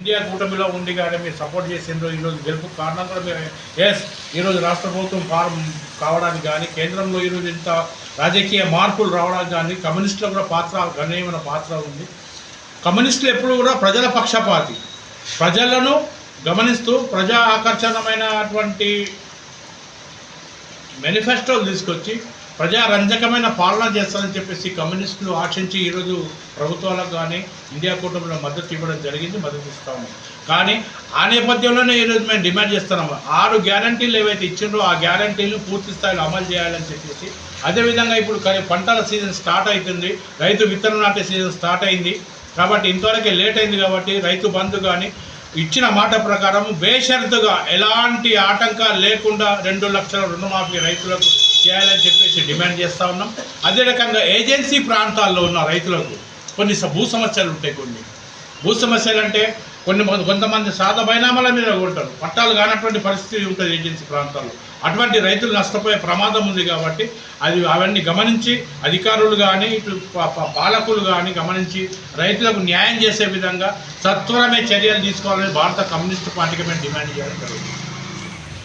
India కూటమిలో ఉండి కానీ మీరు సపోర్ట్ చేసిండ్రు. ఈరోజు గెలుపు కారణం కూడా మీరు ఈరోజు రాష్ట్ర ప్రభుత్వం ఫారం కావడానికి కానీ, కేంద్రంలో ఈరోజు ఇంత రాజకీయ మార్పులు రావడానికి కానీ కమ్యూనిస్టులో కూడా గణనీయమైన పాత్ర ఉంది. కమ్యూనిస్టులు ఎప్పుడు కూడా ప్రజల పక్షపాతి, ప్రజలను గమనిస్తూ ప్రజా ఆకర్షణమైనటువంటి మేనిఫెస్టోలు తీసుకొచ్చి ప్రజారంజకమైన పాలన చేస్తారని చెప్పేసి కమ్యూనిస్టులు ఆశించి ఈరోజు ప్రభుత్వాలకు కానీ ఇండియా కూటమిలో మద్దతు ఇవ్వడం జరిగింది, మద్దతు ఇస్తాము. కానీ ఆ నేపథ్యంలోనే ఈరోజు మేము డిమాండ్ చేస్తున్నాము 6 గ్యారంటీలు ఏవైతే ఇచ్చిండ్రో ఆ గ్యారంటీలు పూర్తి స్థాయిలో అమలు చేయాలని చెప్పేసి. అదేవిధంగా ఇప్పుడు పంటల సీజన్ స్టార్ట్ అవుతుంది, రైతు విత్తనం నాటే సీజన్ స్టార్ట్ అయింది కాబట్టి ఇంతవరకే లేట్ అయింది కాబట్టి రైతు బంధు కానీ ఇచ్చిన మాట ప్రకారం బేషరతుగా ఎలాంటి ఆటంకాలు లేకుండా 2 లక్షల రుణమాఫీ రైతులకు చేయాలని చెప్పేసి డిమాండ్ చేస్తూ ఉన్నాం. అదే రకంగా ఏజెన్సీ ప్రాంతాల్లో ఉన్న రైతులకు కొన్ని భూ సమస్యలు ఉంటాయి. కొన్ని భూ సమస్యలు అంటే కొంతమంది సాదా బైనామాల మీద ఉంటారు, పట్టాలు కానటువంటి పరిస్థితి ఉంటుంది ఏజెన్సీ ప్రాంతాల్లో. అటువంటి రైతులు నష్టపోయే ప్రమాదం ఉంది కాబట్టి అవన్నీ గమనించి అధికారులు కానీ ఇటు పాలకులు కానీ గమనించి రైతులకు న్యాయం చేసే విధంగా సత్వరమే చర్యలు తీసుకోవాలని భారత కమ్యూనిస్టు పార్టీకి మేము డిమాండ్ చేయడం జరుగుతుంది.